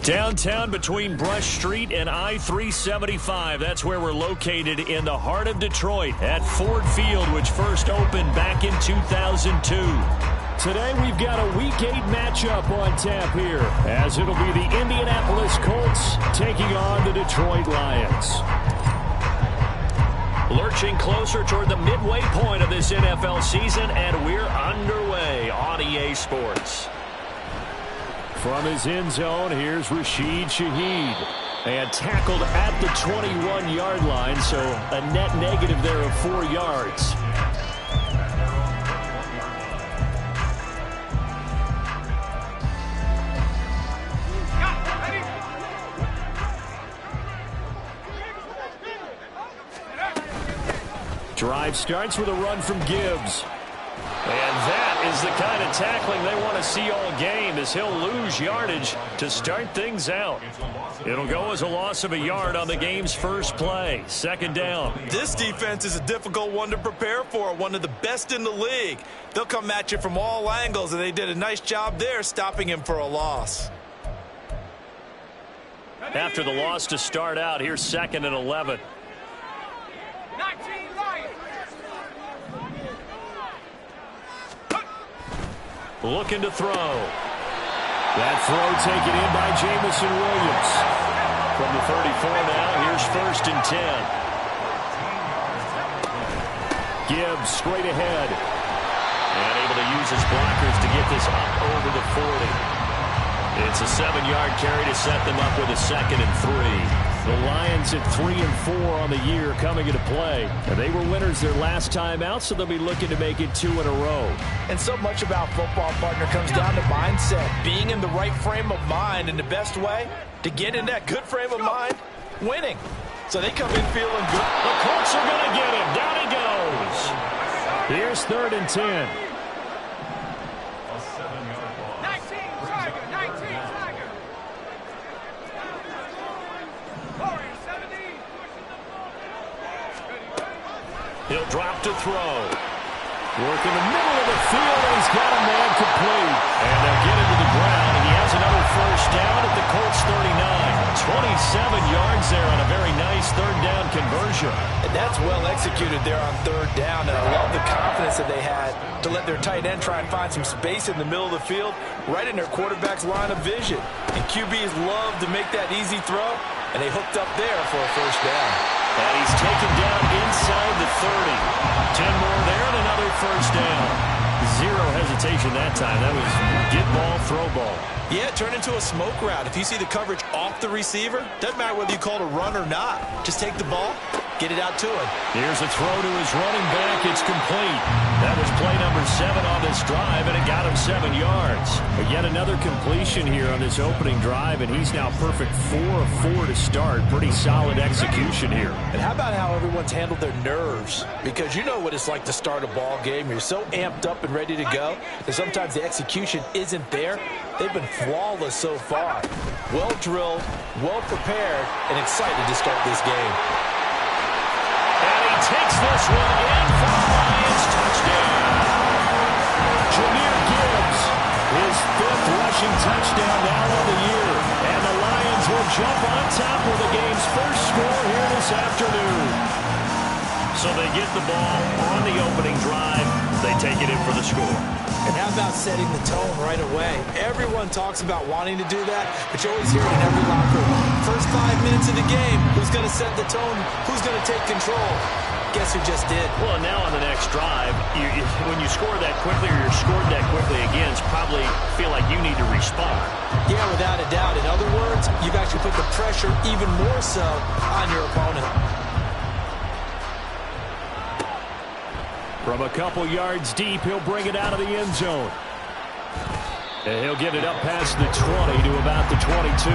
Downtown between Brush Street and I-375. That's where we're located in the heart of Detroit at Ford Field, which first opened back in 2002. Today we've got a Week 8 matchup on tap here, as it'll be the Indianapolis Colts taking on the Detroit Lions. Lurching closer toward the midway point of this NFL season, and we're underway on EA Sports. From his end zone, here's Rashid Shaheed. And tackled at the 21-yard line, so a net negative there of 4 yards. Drive starts with a run from Gibbs. And that is the kind of tackling they want to see all game, as he'll lose yardage to start things out. It'll go as a loss of a yard on the game's first play. Second down. This defense is a difficult one to prepare for, one of the best in the league. They'll come at you from all angles, and they did a nice job there stopping him for a loss. After the loss to start out, here's 2nd and 11. Looking to throw. That throw taken in by Jamison Williams. From the 34 now, here's 1st and 10. Gibbs straight ahead. And able to use his blockers to get this up over the 40. It's a 7-yard carry to set them up with a 2nd and 3. The Lions at 3 and 4 on the year coming into play. And they were winners their last time out, so they'll be looking to make it 2 in a row. And so much about football, partner, comes down to mindset. Being in the right frame of mind, and the best way to get in that good frame of mind, winning. So they come in feeling good. The Colts are going to get him. Down he goes. Here's 3rd and 10. He'll drop to throw. Work in the middle of the field, and he's got a man complete. And they'll get him to the ground, and he has another 1st down at the Colts 39. 27 yards there on a very nice 3rd down conversion. And that's well executed there on 3rd down, and I love the confidence that they had to let their tight end try and find some space in the middle of the field, right in their quarterback's line of vision. And QBs love to make that easy throw, and they hooked up there for a 1st down. And he's taken down inside the 30. 10 more there and another 1st down. Zero hesitation that time. That was get ball, throw ball. Yeah, turn into a smoke route. If you see the coverage off the receiver, doesn't matter whether you call it a run or not. Just take the ball, get it out to him. Here's a throw to his running back. It's complete. That was play number 7 on this drive, and it got him 7 yards. But yet another completion here on this opening drive, and he's now perfect 4 of 4 to start. Pretty solid execution here. And how about how everyone's handled their nerves? Because you know what it's like to start a ball game. You're so amped up and ready to go, and sometimes the execution isn't there. They've been flawless so far. Well drilled, well prepared, and excited to start this game. And he takes this one in for the Lions. Touchdown. Jahmyr Gibbs, his 5th rushing touchdown now of the year. And the Lions will jump on top with the game's first score here this afternoon. So they get the ball on the opening drive. They take it in for the score. And how about setting the tone right away? Everyone talks about wanting to do that, but you always hear it in every locker room. First 5 minutes of the game, who's going to set the tone? Who's going to take control? Guess who just did? Well, now on the next drive, when you score that quickly or you're scored that quickly again, it's probably feel like you need to respond. Yeah, without a doubt. In other words, you've actually put the pressure even more so on your opponent. From a couple yards deep, he'll bring it out of the end zone. And he'll get it up past the 20 to about the 22.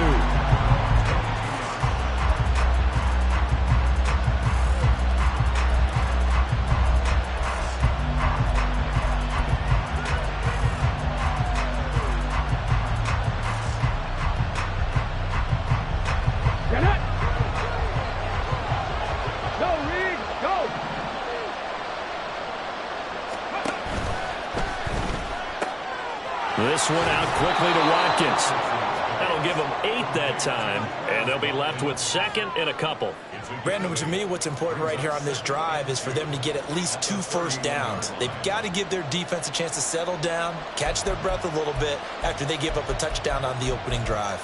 This one out quickly to Watkins. That'll give them 8 that time, and they'll be left with second and a couple. Brandon, to me, what's important right here on this drive is for them to get at least 2 first downs. They've got to give their defense a chance to settle down, catch their breath a little bit after they give up a touchdown on the opening drive.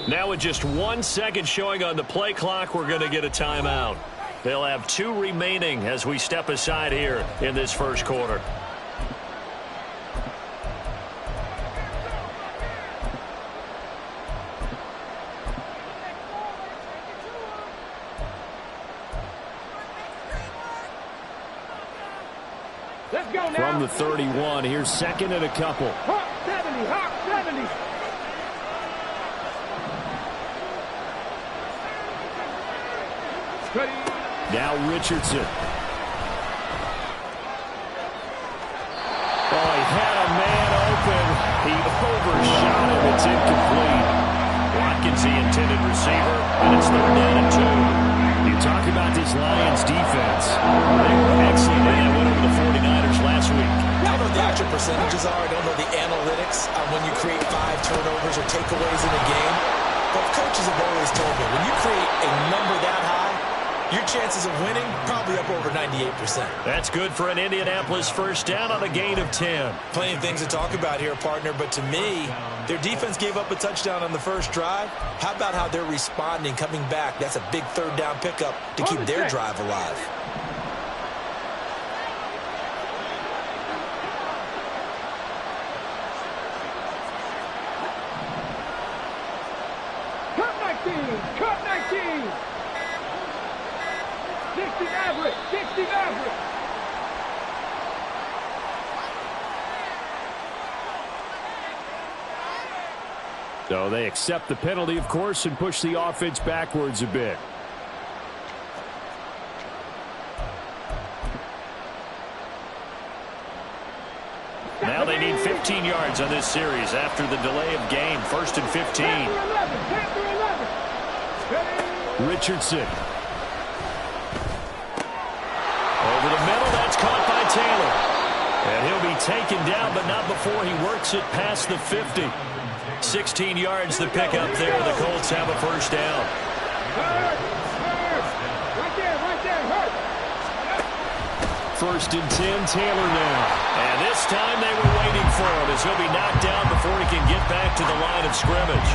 Now with just 1 second showing on the play clock, we're going to get a timeout. They'll have 2 remaining as we step aside here in this first quarter. Let's go now. From the 31, here's second and a couple. Hawk 70, Hawk 70. Now Richardson. Oh, he had a man open. He overshot him. It's incomplete. Watkins, the intended receiver, and it's 3rd down and 2. You talk about this Lions defense. They were excellent in that win over the 49ers last week. I don't know what the actual percentages are. I don't know the analytics on when you create 5 turnovers or takeaways in a game. But coaches have always told me, when you create a number that high, your chances of winning probably up over 98%. That's good for an Indianapolis first down on a gain of 10. Plenty of things to talk about here, partner, but to me, their defense gave up a touchdown on the first drive. How about how they're responding, coming back? That's a big 3rd down pickup to keep their drive alive. Cut 19. 60 average. 60 average. So they accept the penalty, of course, and push the offense backwards a bit. Now they need 15 yards on this series after the delay of game. 1st and 15. 11. Richardson. Over the middle, that's caught by Taylor. And he'll be taken down, but not before he works it past the 50. 16 yards to pick up there. The Colts have a first down. Right there, hurt. 1st and 10, Taylor now. And this time they were waiting for him as he'll be knocked down before he can get back to the line of scrimmage.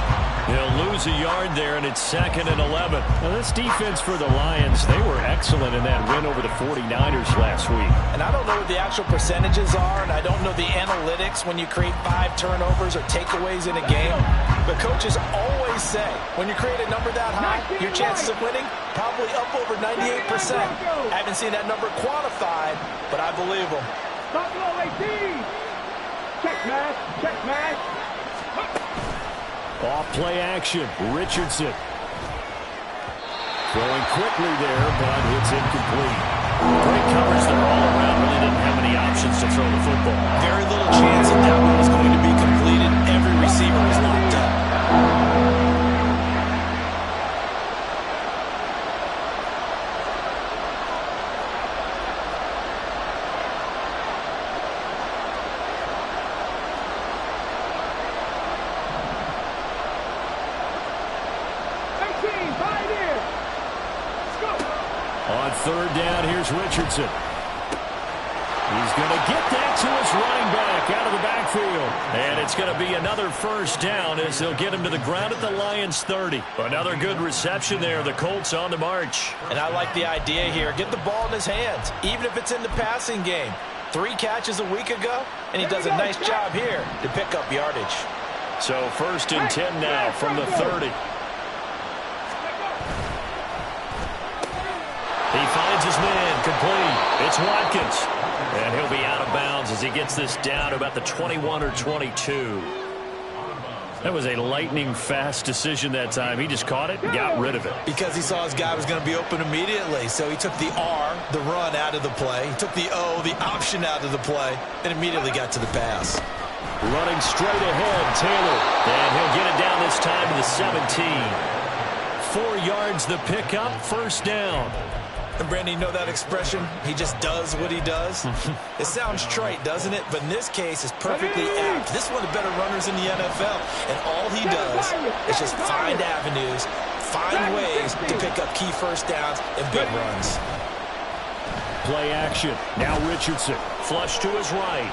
He'll lose a yard there, and it's 2nd and 11. Now, this defense for the Lions, they were excellent in that win over the 49ers last week. And I don't know what the actual percentages are, and I don't know the analytics when you create 5 turnovers or takeaways in a game. But coaches always say, when you create a number that high, your chances of winning probably up over 98%. I haven't seen that number quantified, but I believe them. Buffalo 18. Check match. Off play action, Richardson. Throwing quickly there, but it's incomplete. Great coverage there all around. Really didn't have any options to throw the football. Very little chance that that one was going to be completed. Every receiver was locked up. On 3rd down, here's Richardson. He's going to get that to his running back out of the backfield. And it's going to be another first down as they'll get him to the ground at the Lions' 30. Another good reception there. The Colts on the march. And I like the idea here. Get the ball in his hands, even if it's in the passing game. 3 catches a week ago, and he does a nice job here to pick up yardage. So 1st and 10 now from the 30. He finds his man, complete. It's Watkins. And he'll be out of bounds as he gets this down to about the 21 or 22. That was a lightning-fast decision that time. He just caught it and got rid of it. Because he saw his guy was going to be open immediately. So he took the R, the run, out of the play. He took the O, the option, out of the play, and immediately got to the pass. Running straight ahead, Taylor. And he'll get it down this time to the 17. 4 yards the pickup, first down. And Brandon, you know that expression? He just does what he does. It sounds trite, doesn't it? But in this case, it's perfectly apt. This is one of the better runners in the NFL. And all he does is just find avenues, find ways to pick up key first downs and big runs. Play action. Now Richardson. Flush to his right.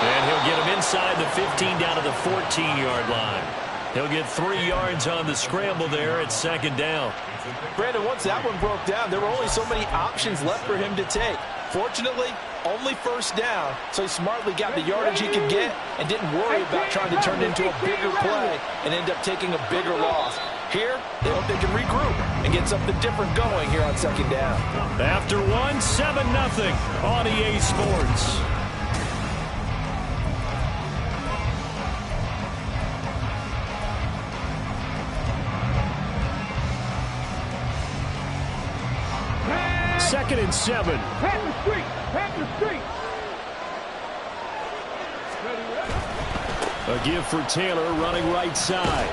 And he'll get him inside the 15 down to the 14-yard line. He'll get 3 yards on the scramble there at second down. Brandon, once that one broke down, there were only so many options left for him to take. Fortunately, only first down, so he smartly got the yardage he could get and didn't worry about trying to turn it into a bigger play and end up taking a bigger loss. Here, they hope they can regroup and get something different going here on second down. After one, 7-0 on EA Sports. Second and 7. Pat the street. Pat the street. A give for Taylor running right side.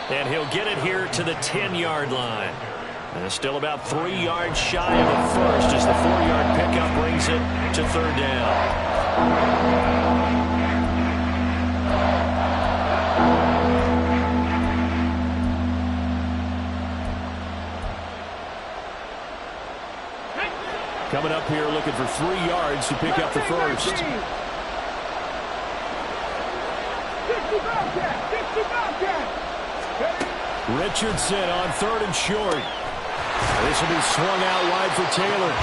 And he'll get it here to the 10-yard line. And still about 3 yards shy of the first as the 4-yard pickup brings it to third down. Coming up here looking for 3 yards to pick up the first. 60 Richardson on third and short. This will be swung out wide for Taylor.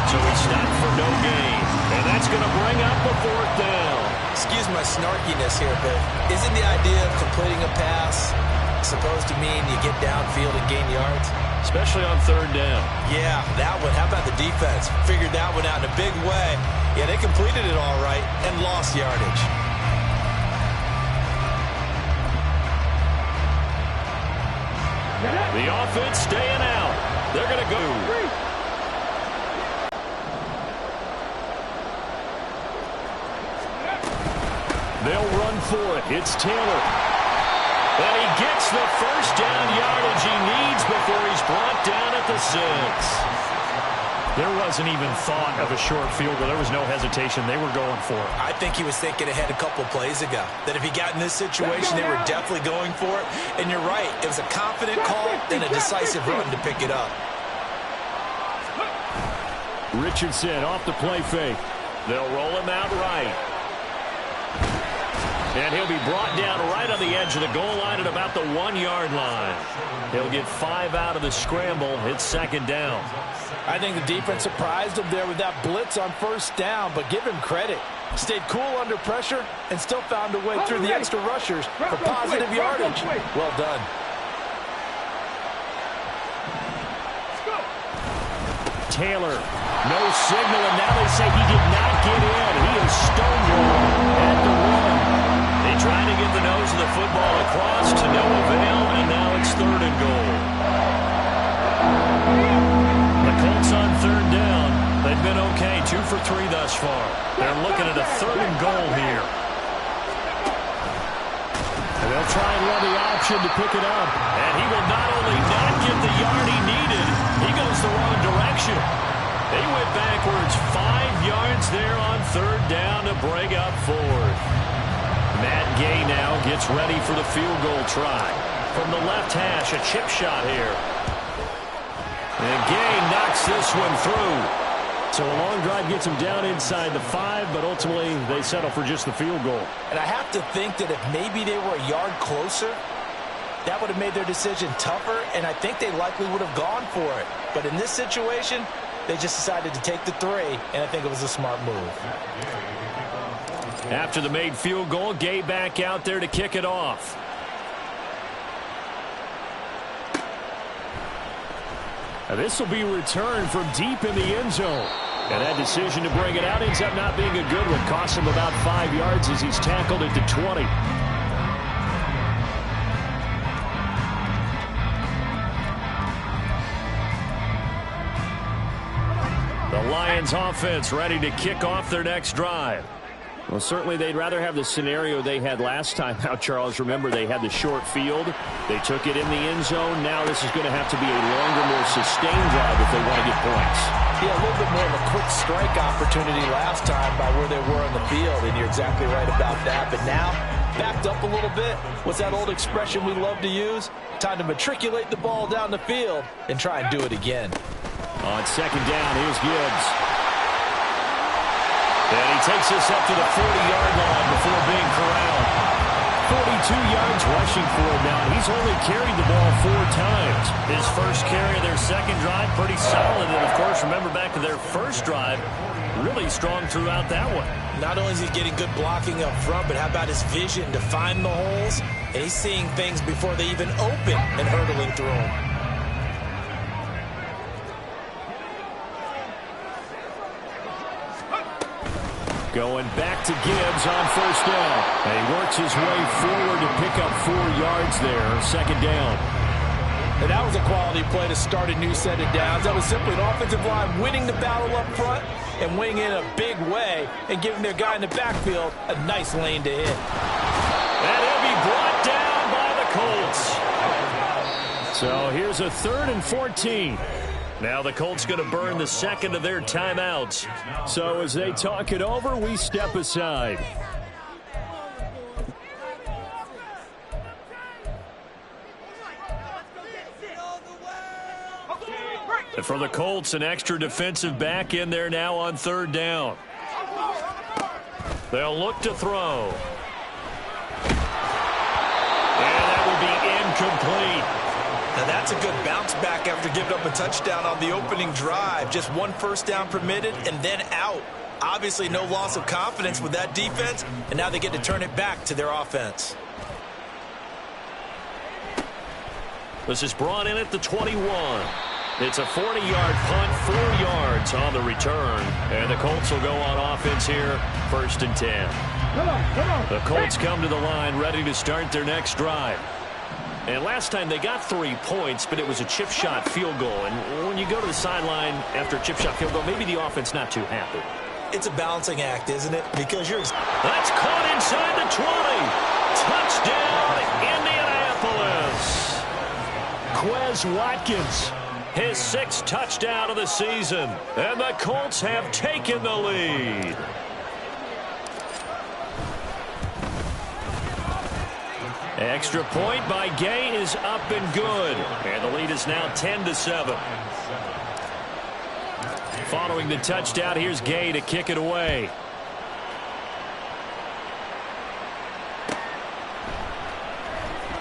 So he stopped for no gain. And that's going to bring up the fourth down. Excuse my snarkiness here, but isn't the idea of completing a pass supposed to mean you get downfield and gain yards? Especially on third down. Yeah, that one. How about the defense? Figured that one out in a big way. Yeah, they completed it all right and lost yardage. The offense staying out. They're going to go. They'll run for it. It's Taylor. And he gets the first down yardage he needs before he's brought down at the 6. There wasn't even thought of a short field goal. There was no hesitation. They were going for it. I think he was thinking ahead a couple plays ago that if he got in this situation, they were definitely going for it. And you're right. It was a confident call and a decisive run to pick it up. Richardson off the play fake. They'll roll him out right. And he'll be brought down right on the edge of the goal line at about the 1-yard line. He'll get 5 out of the scramble. It's second down. I think the defense surprised him there with that blitz on first down, but give him credit. Stayed cool under pressure and still found a way through the extra rushers for positive yardage. Well done. Taylor, no signal, and now they say he did not get in. He is stonewalled at the 1. They try to get the nose of the football across to no avail, and now it's third and goal. The Colts on third down. They've been okay, 2 for 3 thus far. They're looking at a third and goal here. And they'll try and run the option to pick it up. And he will not only not get the yard he needed, he goes the wrong direction. They went backwards 5 yards there on third down to bring up fourth. Matt Gay now gets ready for the field goal try. From the left hash, a chip shot here. And Gay knocks this one through. So a long drive gets him down inside the 5, but ultimately they settle for just the field goal. And I have to think that if maybe they were a yard closer, that would have made their decision tougher, and I think they likely would have gone for it. But in this situation, they just decided to take the 3, and I think it was a smart move. After the made field goal, Gay back out there to kick it off. This will be returned from deep in the end zone. And that decision to bring it out ends up not being a good one. Costs him about 5 yards as he's tackled at the 20. The Lions offense ready to kick off their next drive. Well, certainly they'd rather have the scenario they had last time out, Charles. Remember, they had the short field. They took it in the end zone. Now this is going to have to be a longer, more sustained drive if they want to get points. Yeah, a little bit more of a quick strike opportunity last time by where they were on the field, and you're exactly right about that. But now, backed up a little bit. What's that old expression we love to use? Time to matriculate the ball down the field and try and do it again. On second down, here's Gibbs. And he takes us up to the 40-yard line before being corralled. 42 yards rushing for him now. He's only carried the ball 4 times. His first carry of their second drive, pretty solid. And, of course, remember back to their first drive, really strong throughout that one. Not only is he getting good blocking up front, but how about his vision to find the holes? And he's seeing things before they even open and hurdling through them. Going back to Gibbs on first down. And he works his way forward to pick up 4 yards there. Second down. And that was a quality play to start a new set of downs. That was simply an offensive line winning the battle up front and winning in a big way and giving their guy in the backfield a nice lane to hit. And he'll be brought down by the Colts. So here's a 3rd and 14. Now the Colts going to burn the second of their timeouts. So as they talk it over, we step aside. And for the Colts, an extra defensive back in there now on 3rd down. They'll look to throw. And that will be incomplete. Now that's a good bounce back after giving up a touchdown on the opening drive. Just 1 first down permitted and then out. Obviously no loss of confidence with that defense, and now they get to turn it back to their offense. This is brought in at the 21. It's a 40-yard punt, 4 yards on the return. And the Colts will go on offense here, 1st and 10. The Colts come to the line ready to start their next drive. And last time they got 3 points, but it was a chip shot field goal. And when you go to the sideline after a chip shot field goal, maybe the offense not too happy. It's a balancing act, isn't it? Because you're... That's caught inside the 20. Touchdown, Indianapolis. Quez Watkins, his 6th touchdown of the season. And the Colts have taken the lead. Extra point by Gay is up and good. And the lead is now 10-7. Following the touchdown, here's Gay to kick it away.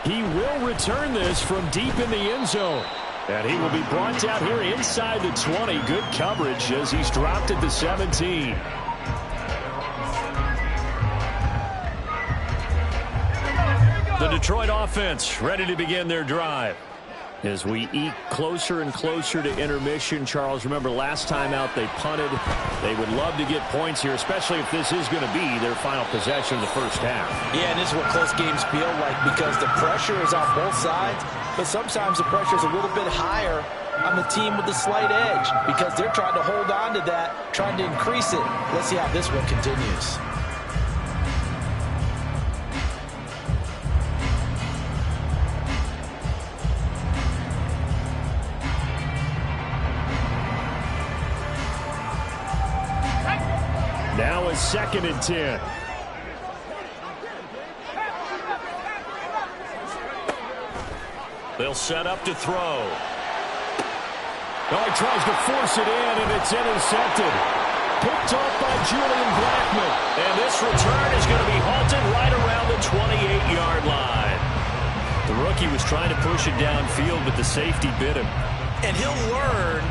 He will return this from deep in the end zone. And he will be brought down here inside the 20. Good coverage as he's dropped at the 17. The Detroit offense ready to begin their drive. As we eke closer and closer to intermission, Charles, remember last time out they punted. They would love to get points here, especially if this is going to be their final possession of the first half. Yeah, and this is what close games feel like because the pressure is on both sides, but sometimes the pressure is a little bit higher on the team with the slight edge because they're trying to hold on to that, trying to increase it. Let's see how this one continues. Now is 2nd and 10. They'll set up to throw. Oh, he tries to force it in, and it's intercepted. Picked off by Julian Blackmon. And this return is going to be halted right around the 28-yard line. The rookie was trying to push it downfield, but the safety bit him. And he'll learn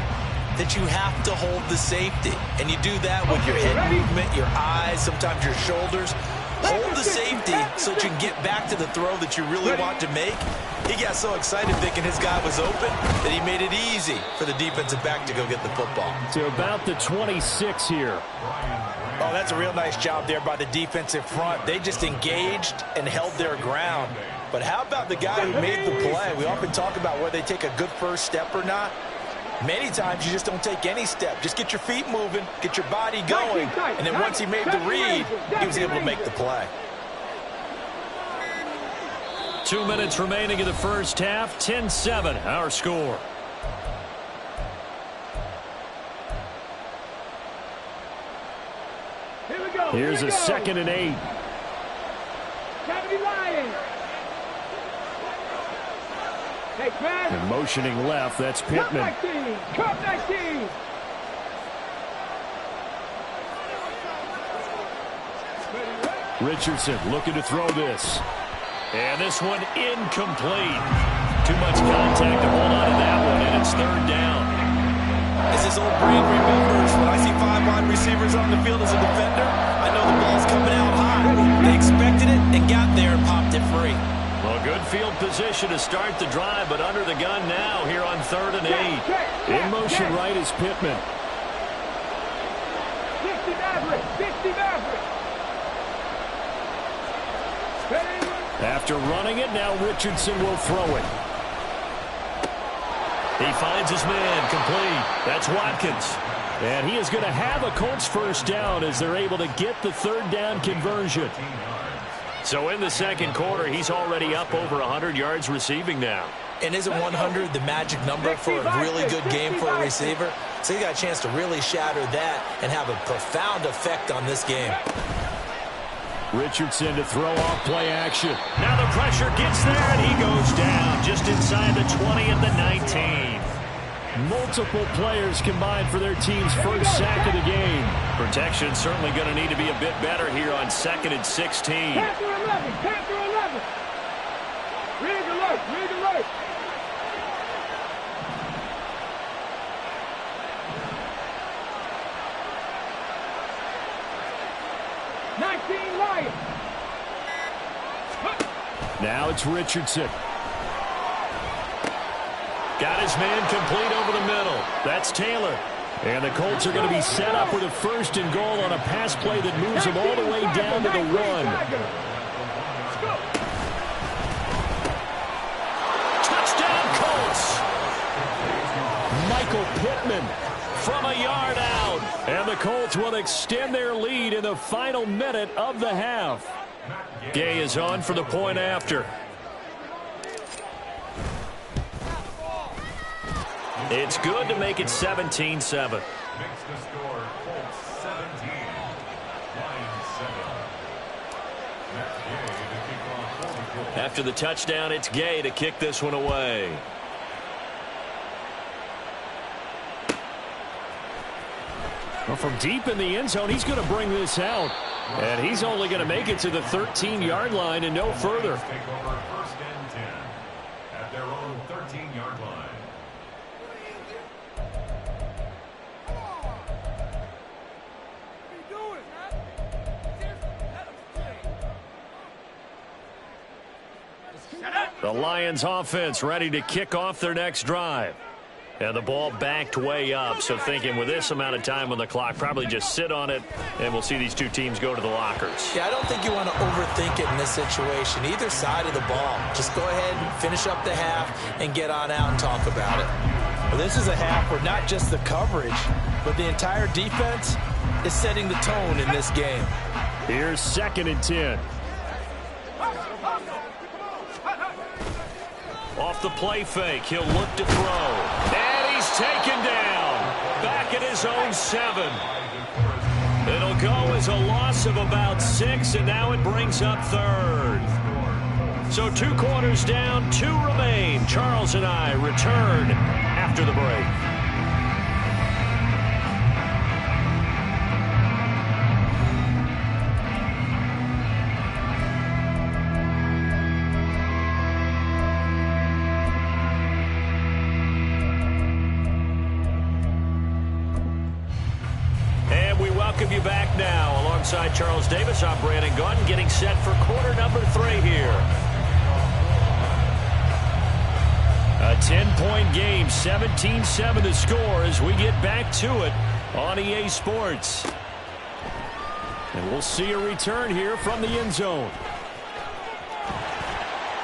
that you have to hold the safety. And you do that with your head movement, your eyes, sometimes your shoulders. Hold the safety so that you can get back to the throw that you really want to make. He got so excited thinking his guy was open that he made it easy for the defensive back to go get the football. To about the 26 here. Oh, that's a real nice job there by the defensive front. They just engaged and held their ground. But how about the guy who made the play? We often talk about whether they take a good first step or not. Many times you just don't take any step. Just get your feet moving, get your body going, and then once he made the read, he was able to make the play. 2 minutes remaining in the first half. 10-7, our score. Here we go. Here's a 2nd and 8. Cavalry Lions. Hey, man. And motioning left, that's Pittman. Cut 19. Richardson looking to throw this. And this one incomplete. Too much contact to hold on to that one, and it's 3rd down. As his old brain remembers, when I see 5 wide receivers on the field as a defender, I know the ball's coming out high. They expected it and got there and popped it free. Well, good field position to start the drive, but under the gun now here on 3rd and 8. In motion right is Pittman. 60 Maverick. 60 Maverick. After running it, now Richardson will throw it. He finds his man complete. That's Watkins. And he is going to have a Colts first down as they're able to get the 3rd down conversion. So in the 2nd quarter, he's already up over 100 yards receiving now. And isn't 100 the magic number for a really good game for a receiver? So he got a chance to really shatter that and have a profound effect on this game. Richardson to throw off play action. Now the pressure gets there, and he goes down just inside the 20 at the 19. Multiple players combined for their team's first sack of the game. Protection certainly going to need to be a bit better here on 2nd and 16. Panther 11. Panther 11. Rig alert. Rig alert. Now it's Richardson. Got his man complete over the middle. That's Taylor. And the Colts are going to be set up with a 1st and goal on a pass play that moves them all the way down to the 1. Touchdown Colts. Michael Pittman from a yard out. And the Colts will extend their lead in the final minute of the half. Gay is on for the point after. It's good to make it 17-7. Makes the score Colts 17, Lions 7. After the touchdown, it's Gay to kick this one away. Well, from deep in the end zone, he's going to bring this out. And he's only going to make it to the 13-yard line and no further. Take over 1st and 10 at their own 13-yard line. The Lions offense ready to kick off their next drive. And the ball backed way up, so thinking with this amount of time on the clock, probably just sit on it, and we'll see these two teams go to the lockers. Yeah, I don't think you want to overthink it in this situation. Either side of the ball. Just go ahead and finish up the half and get on out and talk about it. Well, this is a half where not just the coverage, but the entire defense is setting the tone in this game. Here's 2nd and 10. Off the play fake, he'll look to throw. And he's taken down. Back at his own 7. It'll go as a loss of about 6, and now it brings up 3rd. So 2 quarters down, 2 remain. Charles and I return after the break. Welcome you back now. Alongside Charles Davis, I'm Brandon Gaudin, getting set for quarter number 3 here. A 10-point game, 17-7 the score as we get back to it on EA Sports. And we'll see a return here from the end zone.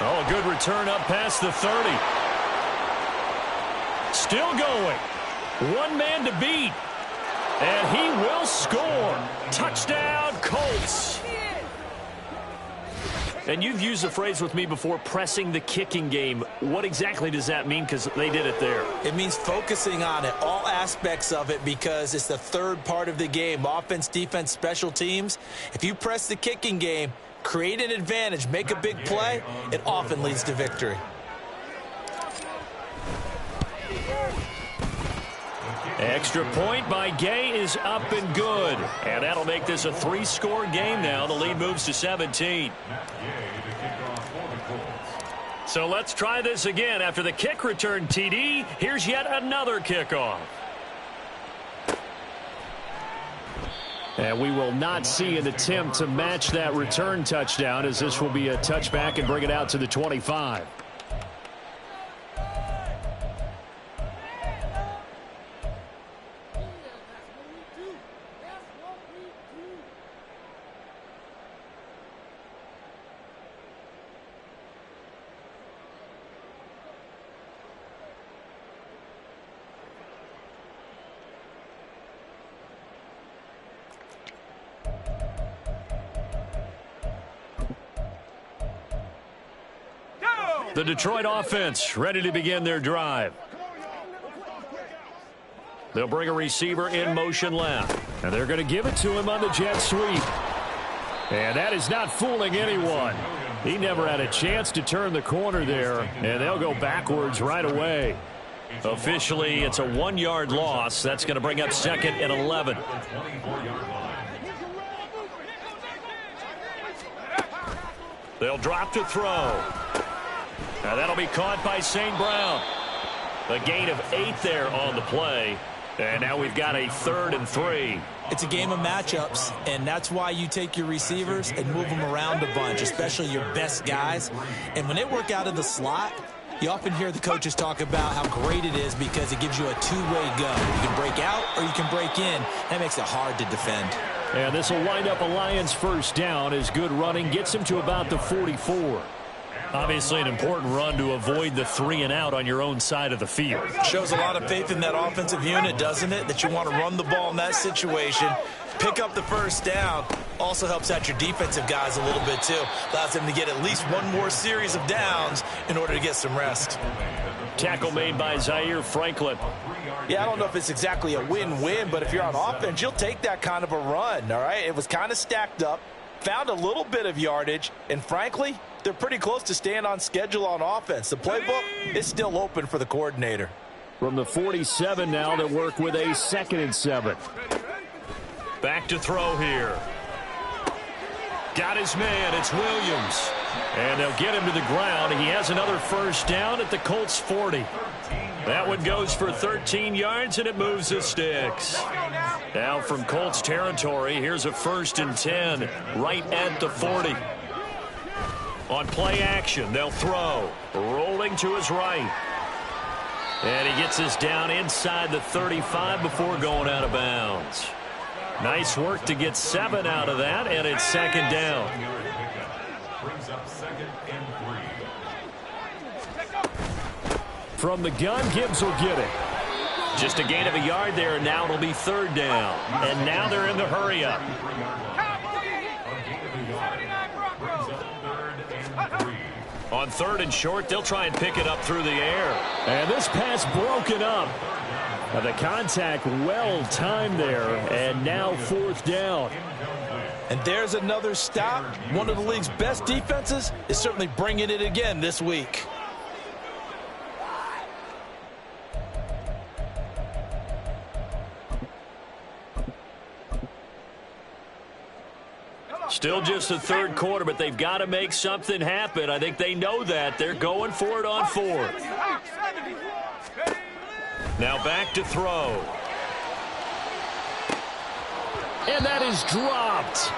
Oh, a good return up past the 30. Still going. One man to beat. And he will score. Touchdown, Colts. And you've used the phrase with me before, pressing the kicking game. What exactly does that mean? Because they did it there. It means focusing on it, all aspects of it, because it's the third part of the game. Offense, defense, special teams. If you press the kicking game, create an advantage, make a big play, it often leads to victory. Extra point by Gay is up and good. And that'll make this a 3-score game now. The lead moves to 17. So let's try this again. After the kick return TD, here's yet another kickoff. And we will not see an attempt to match that return touchdown, as this will be a touchback and bring it out to the 25. The Detroit offense ready to begin their drive. They'll bring a receiver in motion left. And they're going to give it to him on the jet sweep. And that is not fooling anyone. He never had a chance to turn the corner there. And they'll go backwards right away. Officially, it's a 1-yard loss. That's going to bring up 2nd and 11. They'll drop to throw. Now that'll be caught by St. Brown. A gain of 8 there on the play. And now we've got a 3rd and 3. It's a game of matchups, and that's why you take your receivers and move them around a bunch, especially your best guys. And when they work out of the slot, you often hear the coaches talk about how great it is because it gives you a two-way go. You can break out or you can break in. That makes it hard to defend. And this will wind up a Lions first down as good running gets him to about the 44. Obviously an important run to avoid the 3 and out on your own side of the field. Shows a lot of faith in that offensive unit, doesn't it? That you want to run the ball in that situation, pick up the first down. Also helps out your defensive guys a little bit too. Allows them to get at least one more series of downs in order to get some rest. Tackle made by Zaire Franklin. Yeah, I don't know if it's exactly a win-win, but if you're on offense, you'll take that kind of a run, all right? It was kind of stacked up, found a little bit of yardage, and frankly, they're pretty close to staying on schedule on offense. The playbook is still open for the coordinator. From the 47 now, they work with a 2nd and 7. Back to throw here. Got his man. It's Williams. And they'll get him to the ground. He has another first down at the Colts 40. That one goes for 13 yards, and it moves the sticks. Now from Colts territory, here's a 1st and 10 right at the 40. On play action, they'll throw. Rolling to his right. And he gets us down inside the 35 before going out of bounds. Nice work to get 7 out of that, and it's 2nd down. From the gun, Gibbs will get it. Just a gain of a yard there, and now it'll be 3rd down. And now they're in the hurry-up. On 3rd and short, they'll try and pick it up through the air. And this pass broken up. Now the contact well timed there, and now 4th down. And there's another stop. One of the league's best defenses is certainly bringing it again this week. Still just the 3rd quarter, but they've got to make something happen. I think they know that. They're going for it on 4th. Now back to throw. And that is dropped.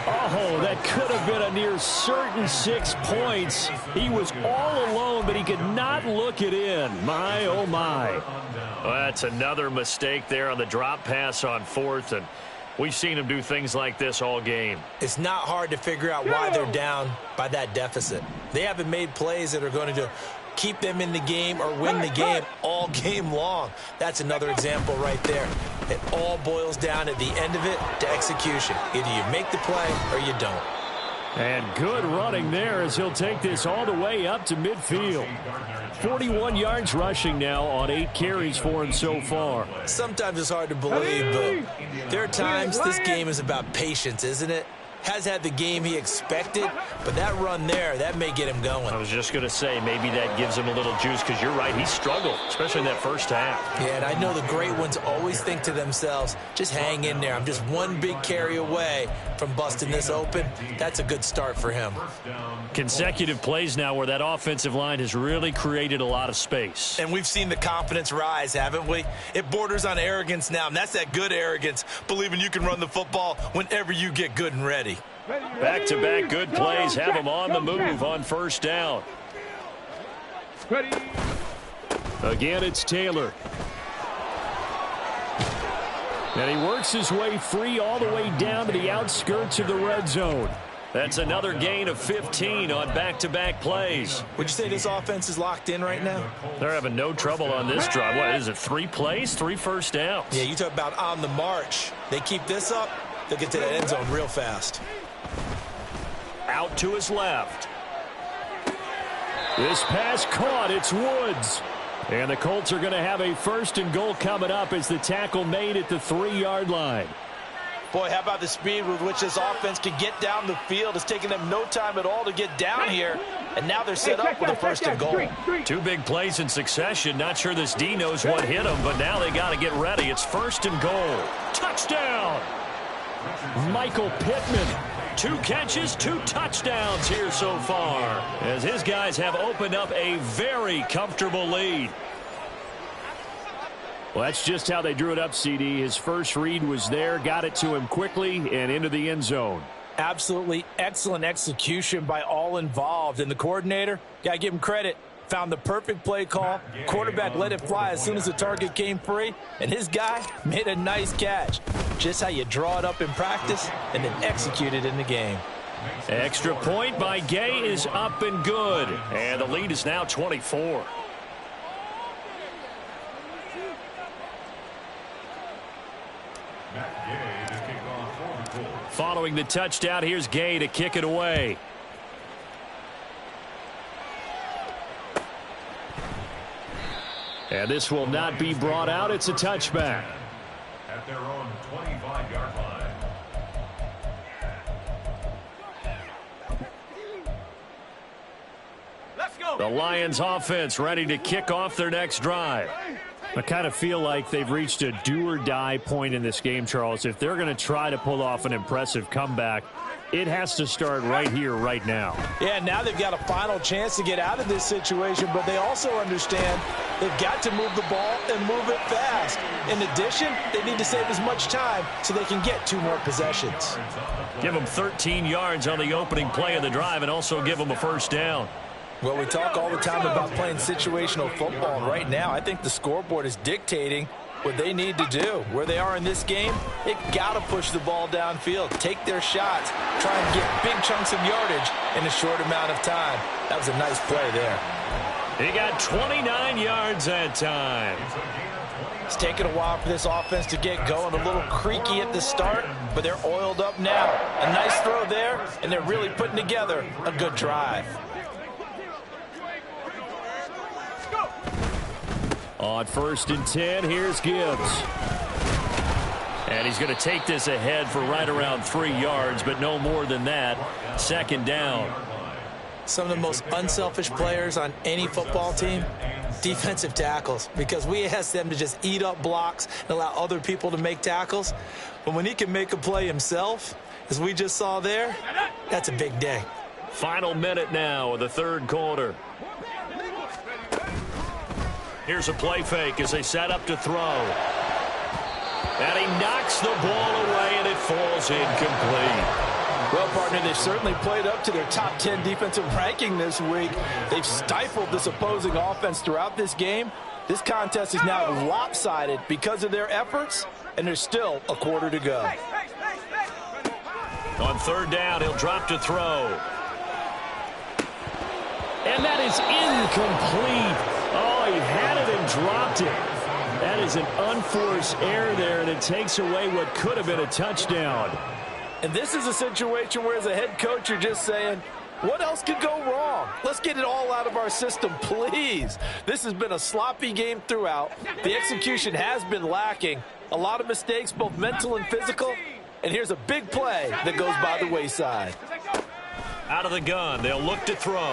Oh, that could have been a near certain 6 points. He was all alone, but he could not look it in. My, oh, my. Well, that's another mistake there on the drop pass on 4th, and we've seen him do things like this all game. It's not hard to figure out why they're down by that deficit. They haven't made plays that are going to keep them in the game or win the game all game long. That's another example right there. It all boils down at the end of it to execution. Either you make the play or you don't. And good running there as he'll take this all the way up to midfield. 41 yards rushing now on 8 carries for him so far. Sometimes it's hard to believe, but there are times this game is about patience, isn't it? Has had the game he expected, but that run there, that may get him going. I was just going to say, maybe that gives him a little juice, because you're right, he struggled, especially in that first half. Yeah, and I know the great ones always think to themselves, just hang in there. I'm just one big carry away from busting this open. That's a good start for him. Consecutive plays now where that offensive line has really created a lot of space. And we've seen the confidence rise, haven't we? It borders on arrogance now, and that's that good arrogance, believing you can run the football whenever you get good and ready. Back-to-back good plays have him on the move on first down. Again, it's Taylor. And he works his way free all the way down to the outskirts of the red zone. That's another gain of 15 on back-to-back plays. Would you say this offense is locked in right now? They're having no trouble on this drive. What is it, 3 plays, 3 first downs? Yeah, you talk about on the march. They keep this up, they'll get to that end zone real fast. Out to his left. This pass caught. It's Woods. And the Colts are going to have a 1st and goal coming up as the tackle made at the 3-yard line. Boy, how about the speed with which this offense can get down the field? It's taking them no time at all to get down here. And now they're set up with a 1st and goal. 2 big plays in succession. Not sure this D knows what hit him, but now they got to get ready. It's 1st and goal. Touchdown! Michael Pittman. 2 catches, 2 touchdowns here so far, as his guys have opened up a very comfortable lead. Well, that's just how they drew it up, CD. His first read was there, got it to him quickly, and into the end zone. Absolutely excellent execution by all involved. And the coordinator, got to give him credit, found the perfect play call. Quarterback let it fly as soon as the target came free, and his guy made a nice catch. Just how you draw it up in practice and then execute it in the game. Extra point by Gay is up and good. And the lead is now 24. Following the touchdown, here's Gay to kick it away. And this will not be brought out. It's a touchback. At their own 25-yard line. Let's go. The Lions offense ready to kick off their next drive. I kind of feel like they've reached a do-or-die point in this game, Charles. If they're going to try to pull off an impressive comeback, it has to start right here, right now. Yeah, now they've got a final chance to get out of this situation, but they also understand they've got to move the ball and move it fast. In addition, they need to save as much time so they can get 2 more possessions. Give them 13 yards on the opening play of the drive and also give them a 1st down. Well, we talk all the time about playing situational football, and right now I think the scoreboard is dictating what they need to do. Where they are in this game, they've got to push the ball downfield, take their shots, try and get big chunks of yardage in a short amount of time. That was a nice play there. He got 29 yards that time. It's taken a while for this offense to get going, a little creaky at the start, but they're oiled up now. A nice throw there, and they're really putting together a good drive. On 1st and 10, here's Gibbs. And he's going to take this ahead for right around 3 yards, but no more than that. 2nd down. Some of the most unselfish players on any football team, defensive tackles, because we ask them to just eat up blocks and allow other people to make tackles. But when he can make a play himself, as we just saw there, that's a big day. Final minute now of the 3rd quarter. Here's a play fake as they set up to throw. And he knocks the ball away, and it falls incomplete. Well, partner, they've certainly played up to their top 10 defensive ranking this week. They've stifled this opposing offense throughout this game. This contest is now lopsided because of their efforts, and there's still a quarter to go. On third down, he'll drop to throw. And that is incomplete. Oh, he had it and dropped it. That is an unforced error there, and it takes away what could have been a touchdown. And this is a situation where, as a head coach, you're just saying, what else could go wrong? Let's get it all out of our system, please. This has been a sloppy game throughout. The execution has been lacking. A lot of mistakes, both mental and physical. And here's a big play that goes by the wayside. Out of the gun, they'll look to throw.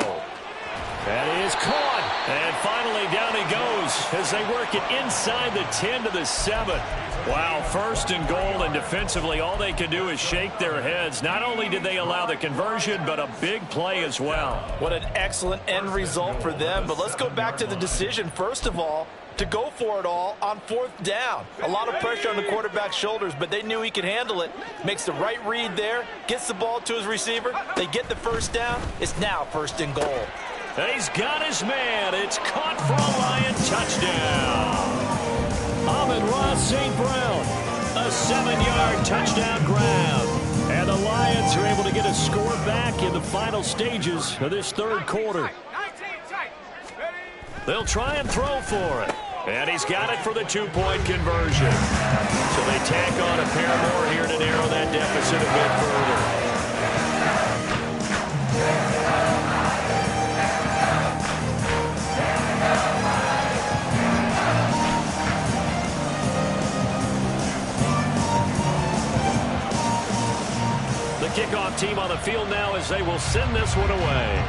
That is caught. And finally down he goes as they work it inside the 10 to the 7. Wow, first and goal, and defensively all they can do is shake their heads. Not only did they allow the conversion, but a big play as well. What an excellent end result for them. But let's go back to the decision, first of all, to go for it all on fourth down. A lot of pressure on the quarterback's shoulders, but they knew he could handle it. Makes the right read there, gets the ball to his receiver. They get the first down. It's now first and goal. He's got his man. It's caught for a Lion touchdown. Amon-Ra St. Brown, a 7-yard touchdown grab. And the Lions are able to get a score back in the final stages of this third quarter. They'll try and throw for it. And he's got it for the 2-point conversion. So they tack on a pair more here to narrow that deficit a bit further. The kickoff team on the field now as they will send this one away.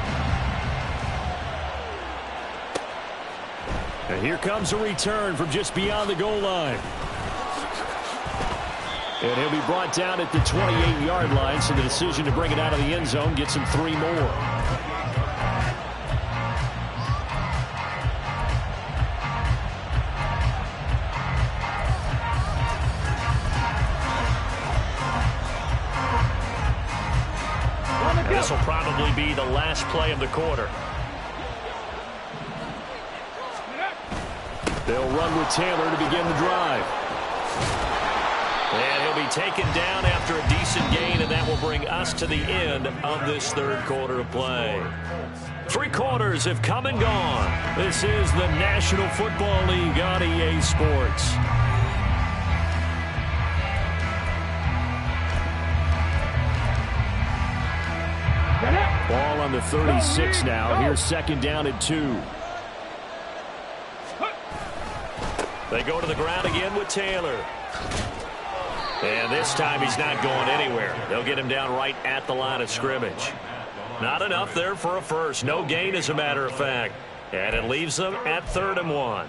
And here comes a return from just beyond the goal line. And he'll be brought down at the 28-yard line, so the decision to bring it out of the end zone gets him 3 more. This will probably be the last play of the quarter. They'll run with Taylor to begin the drive. And he'll be taken down after a decent gain, and that will bring us to the end of this third quarter of play. 3 quarters have come and gone. This is the National Football League on EA Sports. Ball on the 36 now. Here's second down and 2. They go to the ground again with Taylor. And this time he's not going anywhere. They'll get him down right at the line of scrimmage. Not enough there for a first. No gain, as a matter of fact. And it leaves them at 3rd and 1.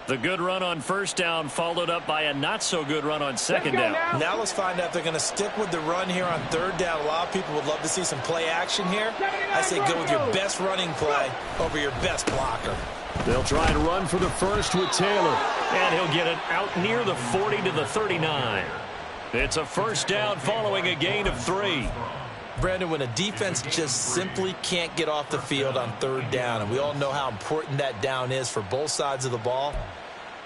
The good run on first down followed up by a not-so-good run on second down. Now let's find out if they're going to stick with the run here on 3rd down. A lot of people would love to see some play action here. I say go with your best running play over your best blocker. They'll try and run for the first with Taylor. And he'll get it out near the 40 to the 39. It's a first down following a gain of 3. Brandon, when a defense just simply can't get off the field on 3rd down, and we all know how important that down is for both sides of the ball,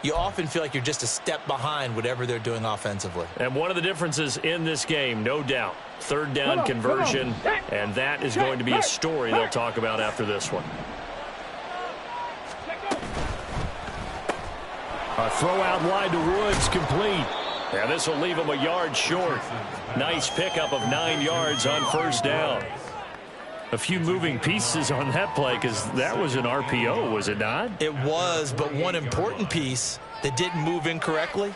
you often feel like you're just a step behind whatever they're doing offensively. And one of the differences in this game, no doubt, 3rd down conversion, and that is going to be a story they'll talk about after this one. A throw out wide to Woods, complete. And this will leave him a yard short. Nice pickup of 9 yards on first down. A few moving pieces on that play, because that was an RPO, was it not? It was, but one important piece that didn't move incorrectly,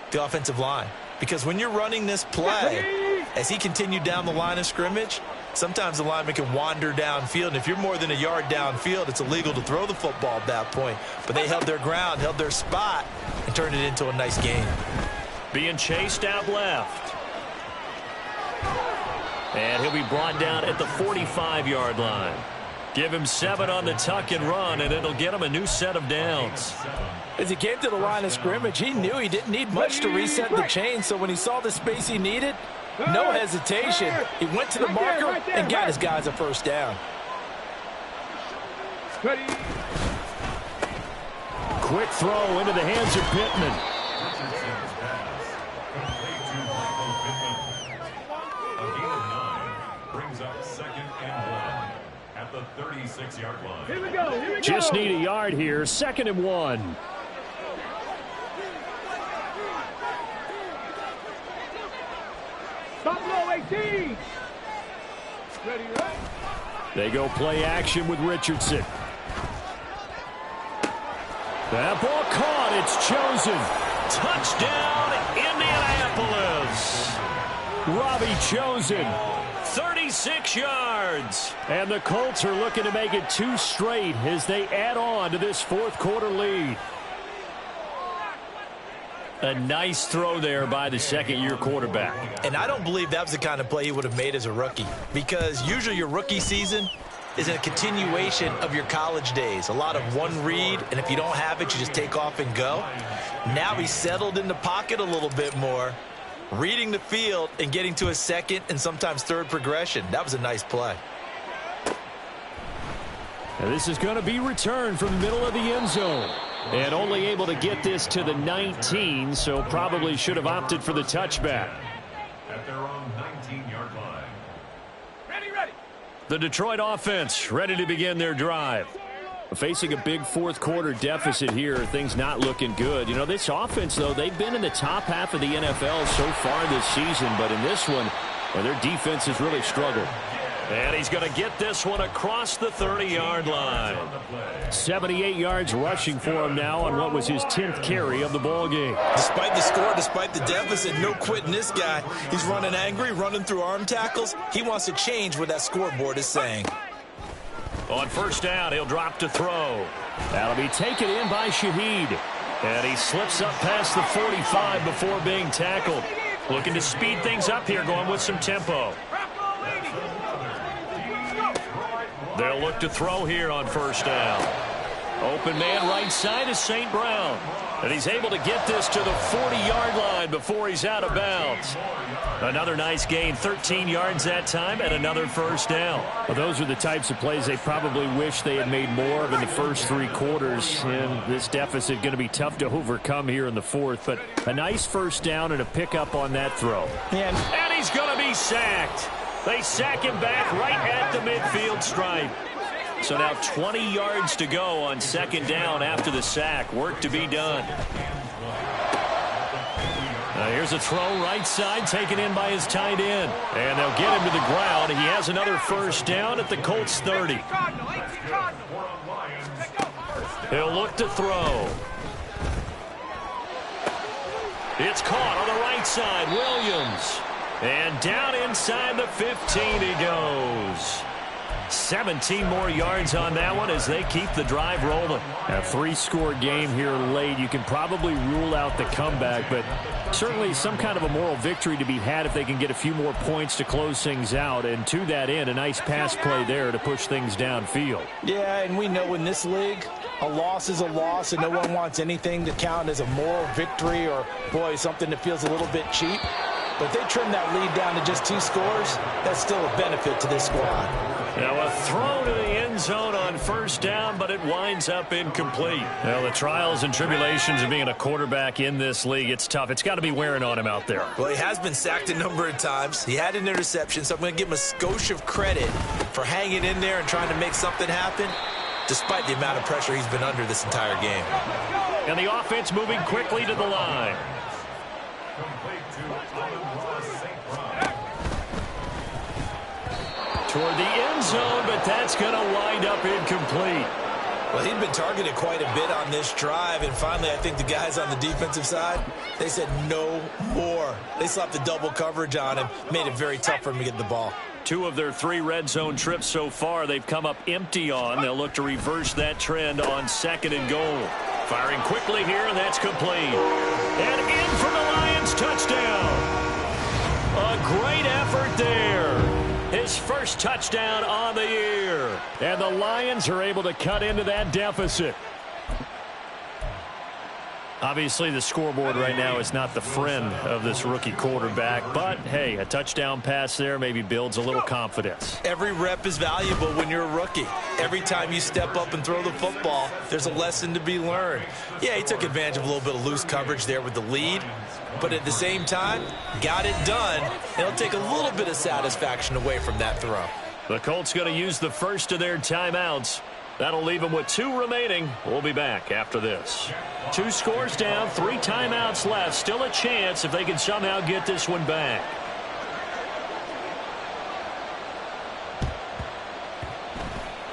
the offensive line. Because when you're running this play, as he continued down the line of scrimmage, sometimes the lineman can wander downfield. And if you're more than a yard downfield, it's illegal to throw the football at that point. But they held their ground, held their spot, and turned it into a nice gain. Being chased out left. And he'll be brought down at the 45-yard line. Give him 7 on the tuck and run, and it'll get him a new set of downs. As he came to the line of scrimmage, he knew he didn't need much to reset the chain. So when he saw the space he needed, No hesitation. He went to the marker and got his guys a first down. Ready. Quick throw into the hands of Pittman. Richardson's pass. Complete to Michael Pittman. A gain of 9 brings up 2nd and 1 at the 36-yard line. Here we go. Here we go. Just need a yard here. 2nd and 1. Buffalo 18. Ready, right? They go play action with Richardson. That ball caught. It's chosen. Touchdown, Indianapolis. Robbie Chosen. 36 yards. And the Colts are looking to make it 2 straight as they add on to this 4th quarter lead. A nice throw there by the second-year quarterback. And I don't believe that was the kind of play he would have made as a rookie, because usually your rookie season is a continuation of your college days. A lot of one read, and if you don't have it, you just take off and go. Now he's settled in the pocket a little bit more, reading the field and getting to a second and sometimes third progression. That was a nice play. And this is going to be returned from the middle of the end zone. And only able to get this to the 19, so probably should have opted for the touchback. At their own 19-yard line. Ready. The Detroit offense ready to begin their drive. Facing a big 4th quarter deficit here, things not looking good. You know, this offense, though, they've been in the top half of the NFL so far this season, but in this one, well, their defense has really struggled. And he's going to get this one across the 30-yard line. 78 yards rushing for him now on what was his 10th carry of the ball game. Despite the score, despite the deficit, no quitting this guy. He's running angry, running through arm tackles. He wants to change what that scoreboard is saying. On first down, he'll drop to throw. That'll be taken in by Shaheed. And he slips up past the 45 before being tackled. Looking to speed things up here, going with some tempo. They'll look to throw here on first down. Open man right side is St. Brown. And he's able to get this to the 40-yard line before he's out of bounds. Another nice gain, 13 yards that time, and another first down. Well, those are the types of plays they probably wish they had made more of in the first 3 quarters. And this deficit going to be tough to overcome here in the 4th. But a nice first down and a pickup on that throw. And he's going to be sacked. They sack him back right at the midfield stripe. So now 20 yards to go on second down after the sack. Work to be done. Here's a throw right side taken in by his tight end. And they'll get him to the ground. He has another first down at the Colts 30. He'll look to throw. It's caught on the right side. Williams. And down inside the 15 he goes. 17 more yards on that one as they keep the drive rolling. A 3-score game here late. You can probably rule out the comeback, but certainly some kind of a moral victory to be had if they can get a few more points to close things out. And to that end, a nice pass play there to push things downfield. Yeah, and we know in this league, a loss is a loss, and no one wants anything to count as a moral victory or, boy, something that feels a little bit cheap. But if they trim that lead down to just 2 scores, that's still a benefit to this squad. Now a throw to the end zone on first down, but it winds up incomplete. Well, the trials and tribulations of being a quarterback in this league, it's tough. It's got to be wearing on him out there. Well, he has been sacked a number of times. He had an interception, so I'm going to give him a skosh of credit for hanging in there and trying to make something happen, despite the amount of pressure he's been under this entire game. And the offense moving quickly to the line. Toward the end zone, but that's going to wind up incomplete. Well, he'd been targeted quite a bit on this drive, and finally I think the guys on the defensive side, they said no more. They slapped the double coverage on him, made it very tough for him to get the ball. 2 of their 3 red zone trips so far they've come up empty on. They'll look to reverse that trend on second and goal. Firing quickly here, and that's complete. And in for the Lions, touchdown. A great effort there. His first touchdown on the year. And the Lions are able to cut into that deficit. Obviously, the scoreboard right now is not the friend of this rookie quarterback. But, hey, a touchdown pass there maybe builds a little confidence. Every rep is valuable when you're a rookie. Every time you step up and throw the football, there's a lesson to be learned. Yeah, he took advantage of a little bit of loose coverage there with the lead. But at the same time, got it done. It'll take a little bit of satisfaction away from that throw. The Colts going to use the first of their timeouts. That'll leave them with 2 remaining. We'll be back after this. 2 scores down, 3 timeouts left. Still a chance if they can somehow get this one back.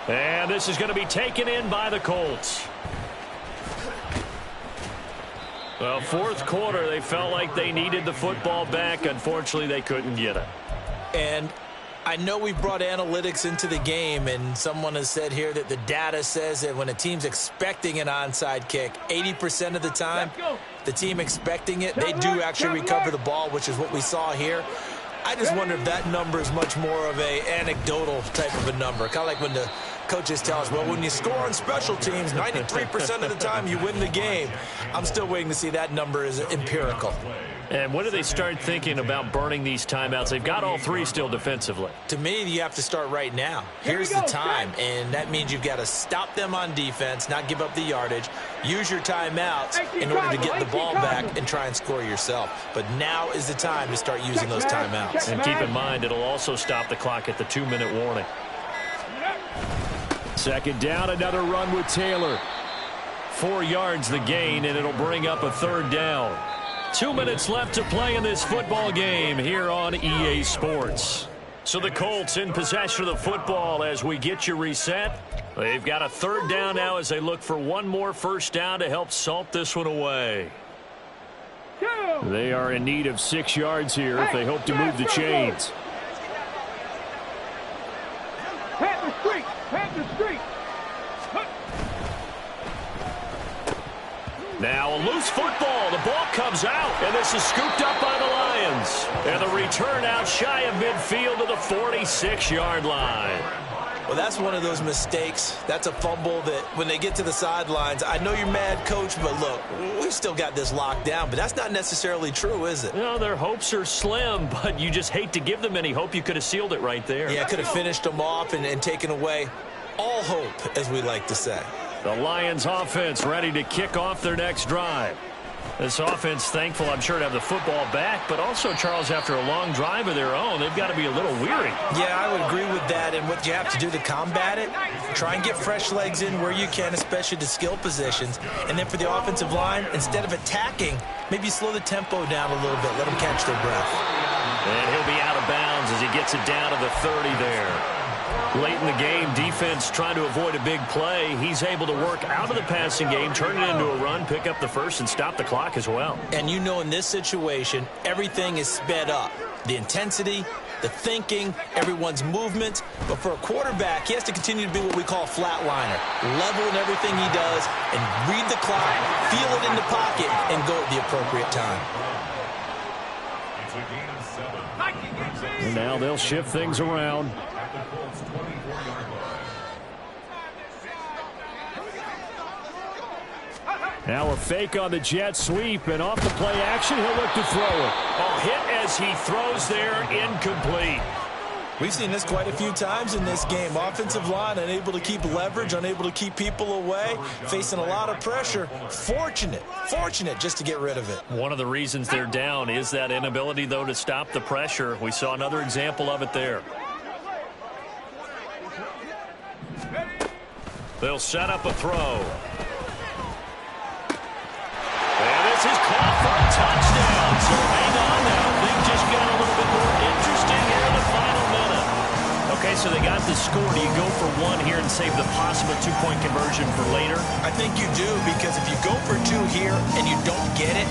And this is going to be taken in by the Colts. Well, fourth quarter, they felt like they needed the football back. Unfortunately, they couldn't get it. And I know we brought analytics into the game, and someone has said here that the data says that when a team's expecting an onside kick, 80% of the time, the team expecting it, they do actually recover the ball, which is what we saw here. I just wonder if that number is much more of a anecdotal type of a number. Kind of like when the coaches tell us, well, when you score on special teams, 93% of the time you win the game. I'm still waiting to see that number is empirical. And when do they start thinking about burning these timeouts? They've got all 3 still defensively. To me, you have to start right now. Here's the time, and that means you've got to stop them on defense, not give up the yardage, use your timeouts in order to get the ball back and try and score yourself. But now is the time to start using those timeouts. And keep in mind, it'll also stop the clock at the 2-minute warning. Second down, another run with Taylor. 4 yards the gain, and it'll bring up a 3rd down. 2 minutes left to play in this football game here on EA Sports. So the Colts in possession of the football as we get you reset. They've got a 3rd down now as they look for one more first down to help salt this one away. They are in need of 6 yards here if they hope to move the chains. Now a loose football. The ball comes out, and this is scooped up by the Lions. And the return out shy of midfield to the 46-yard line. Well, that's one of those mistakes. That's a fumble that when they get to the sidelines, I know you're mad, Coach, but look, we've still got this locked down. But that's not necessarily true, is it? No, their hopes are slim, but you just hate to give them any hope. You could have sealed it right there. Yeah, could have finished them off and taken away all hope, as we like to say. The Lions offense ready to kick off their next drive. This offense thankful, I'm sure, to have the football back, but also, Charles, after a long drive of their own, they've got to be a little weary. Yeah, I would agree with that, and what you have to do to combat it, try and get fresh legs in where you can, especially to skill positions. And then for the offensive line, instead of attacking, maybe slow the tempo down a little bit, let them catch their breath. And he'll be out of bounds as he gets it down to the 30 there. Late in the game, defense trying to avoid a big play. He's able to work out of the passing game, turn it into a run, pick up the first, and stop the clock as well. And you know in this situation, everything is sped up. The intensity, the thinking, everyone's movement. But for a quarterback, he has to continue to be what we call a flatliner. Level in everything he does and read the clock, feel it in the pocket, and go at the appropriate time. It's a gain of 7. And now they'll shift things around. Now a fake on the jet sweep, and off the play action, he'll look to throw it. Oh, hit as he throws there, incomplete. We've seen this quite a few times in this game. Offensive line unable to keep leverage, unable to keep people away, facing a lot of pressure. Fortunate just to get rid of it. One of the reasons they're down is that inability, though, to stop the pressure. We saw another example of it there. They'll set up a throw. And this is caught for a touchdown. So hang on now. Things just got a little bit more interesting here in the final minute. Okay, so they got the score. Do you go for one here and save the possible two-point conversion for later? I think you do, because if you go for 2 here and you don't get it,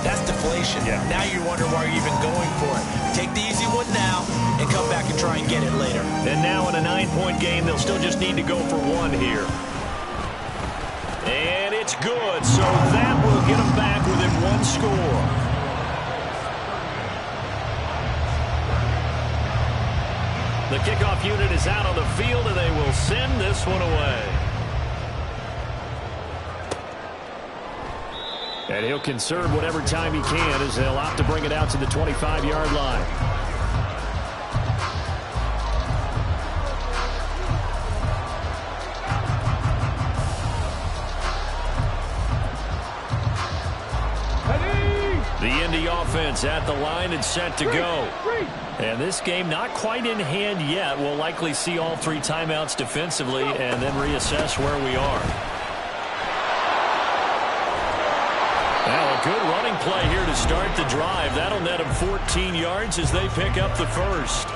that's deflation. Yeah. Now you wonder why you're even going for it. Take the easy one now and come back and try and get it later. And now in a 9-point game, they'll still just need to go for 1 here. And it's good, so that will get them back within 1 score. The kickoff unit is out on the field, and they will send this one away. And he'll conserve whatever time he can as they'll opt to bring it out to the 25-yard line. The Indy offense at the line and set to go. And this game not quite in hand yet. We'll likely see all 3 timeouts defensively and then reassess where we are. Now a good running play here to start the drive. That'll net them 14 yards as they pick up the first.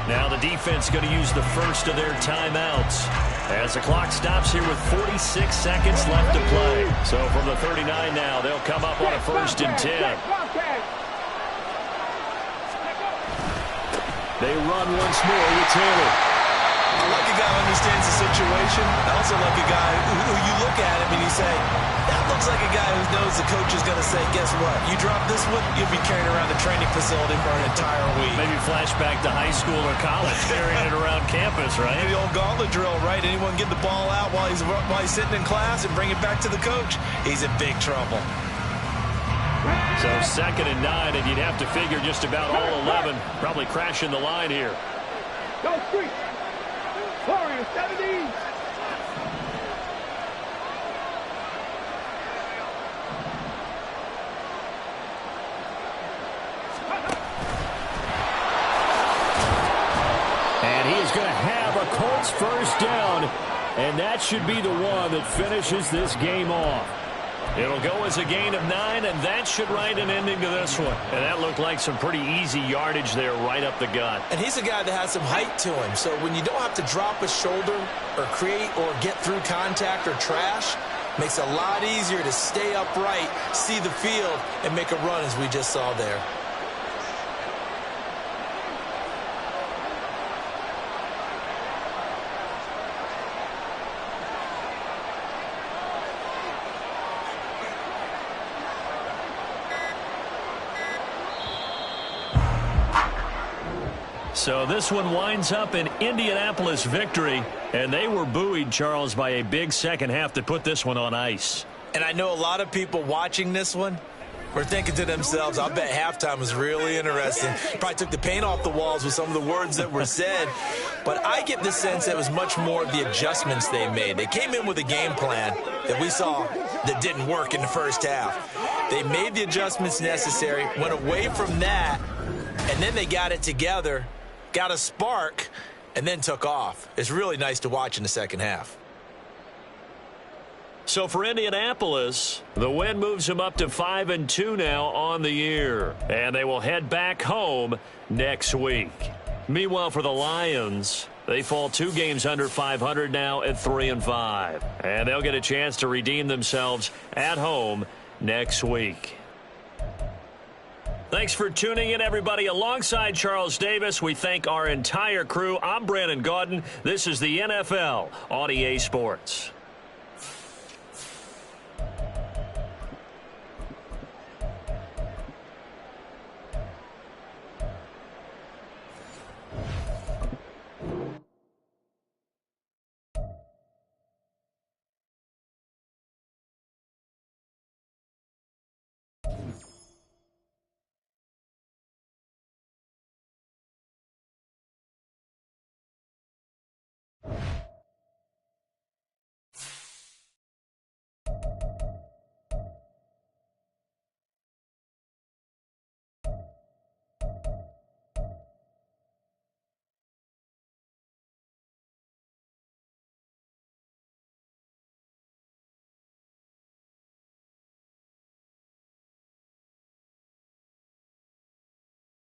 Now the defense going to use the first of their timeouts as the clock stops here with 46 seconds left to play. So from the 39 now, they'll come up on a 1st and 10. They run once more with Taylor. I like a guy who understands the situation. I also like a guy who you look at him and you say, that looks like a guy who knows the coach is going to say, guess what? You drop this one, you'll be carrying around the training facility for an entire week. Maybe flashback to high school or college, carrying it around campus, right? Maybe the old gauntlet drill, right? Anyone get the ball out while he's sitting in class and bring it back to the coach? He's in big trouble. So 2nd and 9, and you'd have to figure just about all 11 probably crashing the line here. Go street. Warriors 17. And he is going to have a Colts 1st down, and that should be the one that finishes this game off. It'll go as a gain of 9, and that should write an ending to this one. And that looked like some pretty easy yardage there right up the gut. And he's a guy that has some height to him. So when you don't have to drop a shoulder or create or get through contact or trash, makes it a lot easier to stay upright, see the field, and make a run as we just saw there. So this one winds up an Indianapolis victory, and they were buoyed, Charles, by a big second half that put this one on ice. And I know a lot of people watching this one were thinking to themselves, I bet halftime was really interesting. Probably took the paint off the walls with some of the words that were said. But I get the sense that it was much more of the adjustments they made. They came in with a game plan that we saw that didn't work in the first half. They made the adjustments necessary, went away from that, and then they got it together, got a spark, and then took off. It's really nice to watch in the second half. So for Indianapolis, the win moves them up to 5-2 now on the year. And they will head back home next week. Meanwhile, for the Lions, they fall 2 games under 500 now at 3-5. And they'll get a chance to redeem themselves at home next week. Thanks for tuning in, everybody. Alongside Charles Davis, we thank our entire crew. I'm Brandon Gaudin. This is the NFL on EA Sports.